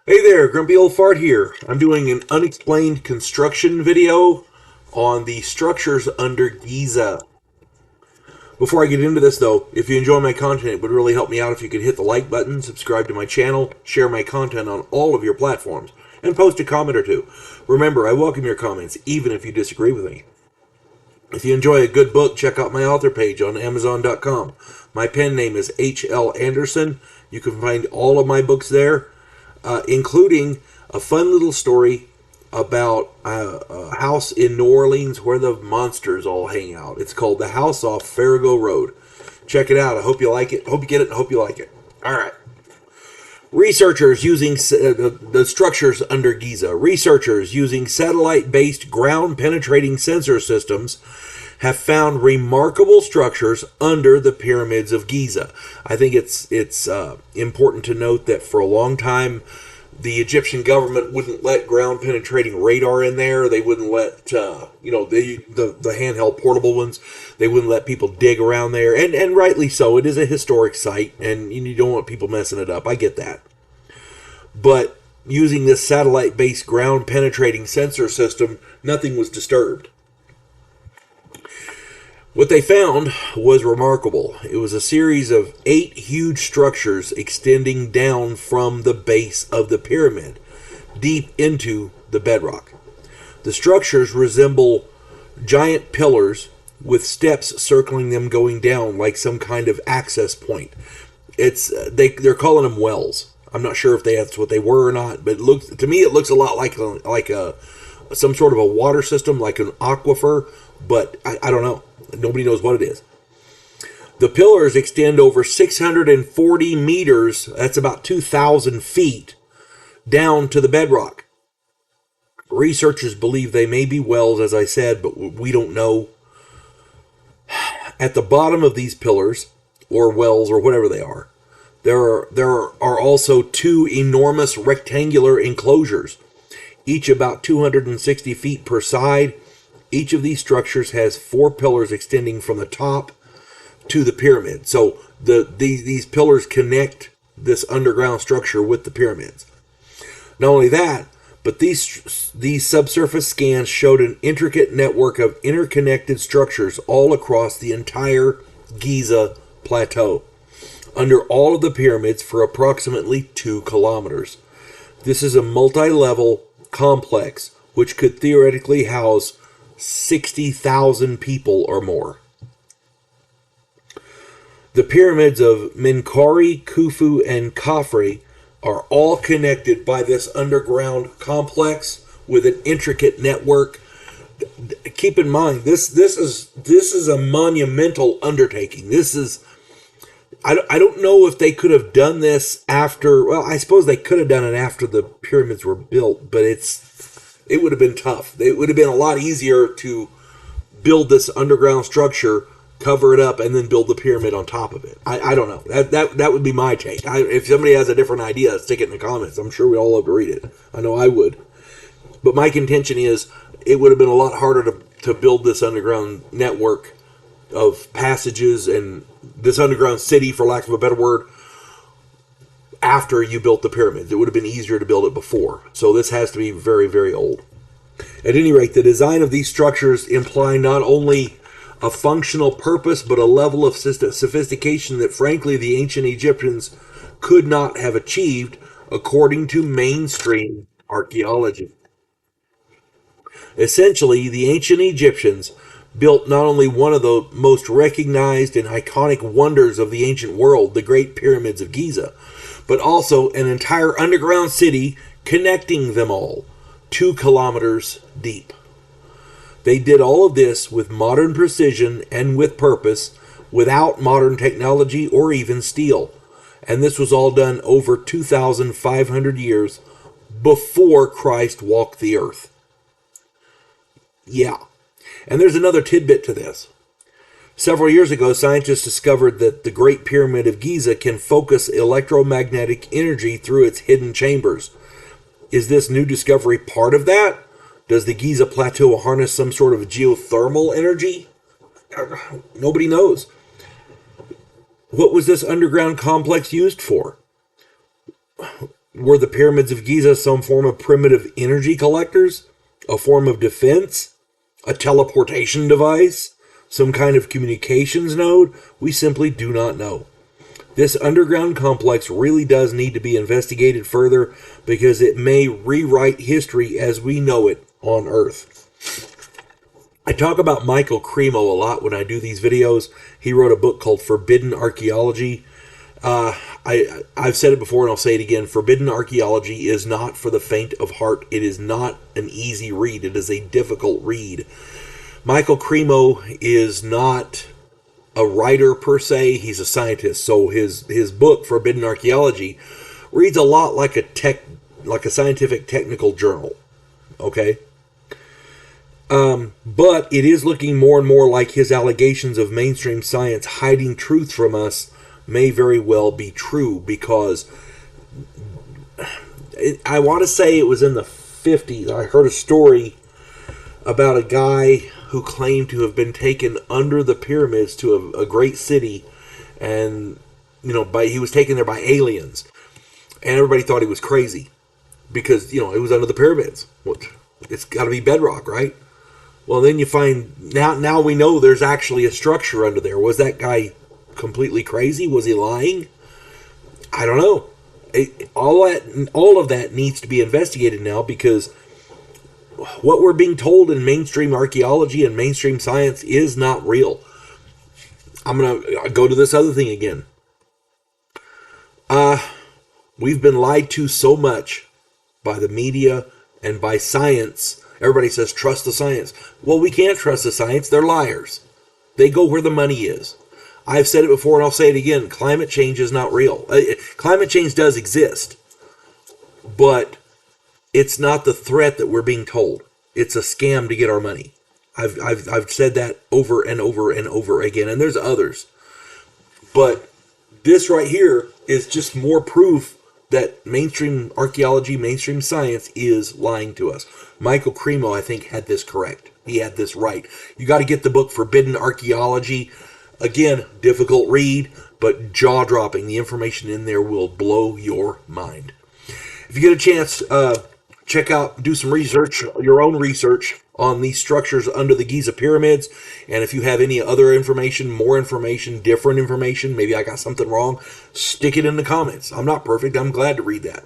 Hey there, Grumpy Old Fart here. I'm doing an unexplained construction video on the structures under Giza. Before I get into this though, if you enjoy my content, it would really help me out if you could hit the like button, subscribe to my channel, share my content on all of your platforms, and post a comment or two. Remember, I welcome your comments, even if you disagree with me. If you enjoy a good book, check out my author page on Amazon.com. My pen name is H.L. Anderson. You can find all of my books there, including a fun little story about a house in New Orleans where the monsters all hang out. It's called The House Off Farrago Road. Check it out. I hope you like it. Hope you get it. I hope you like it. All right. Researchers using the structures under Giza. Researchers using satellite-based ground-penetrating sensor systems have found remarkable structures under the pyramids of Giza. I think it's important to note that for a long time, the Egyptian government wouldn't let ground-penetrating radar in there. They wouldn't let the handheld portable ones. They wouldn't let people dig around there, and rightly so. It is a historic site, and you don't want people messing it up. I get that, but using this satellite-based ground-penetrating sensor system, nothing was disturbed. What they found was remarkable. It was a series of 8 huge structures extending down from the base of the pyramid, deep into the bedrock. The structures resemble giant pillars with steps circling them going down like some kind of access point. They're calling them wells. I'm not sure if that's what they were or not, but to me it looks a lot like some sort of a water system, like an aquifer, but I don't know. Nobody knows what it is. The pillars extend over 640 meters, that's about 2,000 feet, down to the bedrock. Researchers believe they may be wells, as I said, but we don't know. At the bottom of these pillars, or wells, or whatever they are, there are also 2 enormous rectangular enclosures, each about 260 feet per side. Each of these structures has 4 pillars extending from the top to the pyramid. So these pillars connect this underground structure with the pyramids. Not only that, but these subsurface scans showed an intricate network of interconnected structures all across the entire Giza plateau, under all of the pyramids for approximately 2 kilometers. This is a multi-level complex which could theoretically house 60,000 people or more. The pyramids of Menkaure, Khufu, and Khafre are all connected by this underground complex with an intricate network. Keep in mind, this is a monumental undertaking. I don't know if they could have done this after. Well, I suppose they could have done it after the pyramids were built, but it would have been tough. It would have been a lot easier to build this underground structure, cover it up, and then build the pyramid on top of it. I don't know. That would be my take. If somebody has a different idea, stick it in the comments. I'm sure we all love to read it. I know I would. But my contention is it would have been a lot harder to build this underground network of passages and this underground city, for lack of a better word, after you built the pyramids. It would have been easier to build it before. So this has to be very, very old. At any rate, the design of these structures imply not only a functional purpose, but a level of sophistication that, frankly, the ancient Egyptians could not have achieved according to mainstream archaeology. Essentially, the ancient Egyptians built not only one of the most recognized and iconic wonders of the ancient world, the Great Pyramids of Giza, but also an entire underground city connecting them all, 2 kilometers deep. They did all of this with modern precision and with purpose, without modern technology or even steel. And this was all done over 2,500 years before Christ walked the earth. Yeah. And there's another tidbit to this. Several years ago, scientists discovered that the Great Pyramid of Giza can focus electromagnetic energy through its hidden chambers. Is this new discovery part of that? Does the Giza Plateau harness some sort of geothermal energy? Nobody knows. What was this underground complex used for? Were the pyramids of Giza some form of primitive energy collectors? A form of defense? A teleportation device? Some kind of communications node? We simply do not know. This underground complex really does need to be investigated further because it may rewrite history as we know it on Earth. I talk about Michael Cremo a lot when I do these videos. He wrote a book called Forbidden Archaeology. I've said it before and I'll say it again. Forbidden Archaeology is not for the faint of heart. It is not an easy read. It is a difficult read. Michael Cremo is not a writer per se. He's a scientist. So his book, Forbidden Archaeology, reads a lot like a scientific technical journal. Okay? But it is looking more and more like his allegations of mainstream science hiding truth from us may very well be true, because I want to say it was in the 50s. I heard a story about a guy who claimed to have been taken under the pyramids to a great city, and he was taken there by aliens, and everybody thought he was crazy because it was under the pyramids. Well, it's got to be bedrock, right? Well, then you find now we know there's actually a structure under there. Was that guy completely crazy? Was he lying? I don't know. All of that needs to be investigated now, because what we're being told in mainstream archaeology and mainstream science is not real. I'm going to go to this other thing again. We've been lied to so much by the media and by science. Everybody says, trust the science. Well, we can't trust the science. They're liars. They go where the money is. I've said it before and I'll say it again. Climate change is not real. Climate change does exist, but it's not the threat that we're being told. It's a scam to get our money. I've said that over and over and over again, and there's others. But this right here is just more proof that mainstream archaeology, mainstream science is lying to us. Michael Cremo, I think, had this correct. He had this right. You got to get the book Forbidden Archaeology. Again, difficult read, but jaw-dropping. The information in there will blow your mind. If you get a chance, check out, do some research, your own research on these structures under the Giza pyramids. And if you have any other information, more information, different information, maybe I got something wrong, stick it in the comments. I'm not perfect. I'm glad to read that.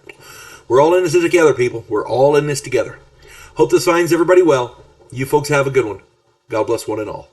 We're all in this together, people. We're all in this together. Hope this finds everybody well. You folks have a good one. God bless one and all.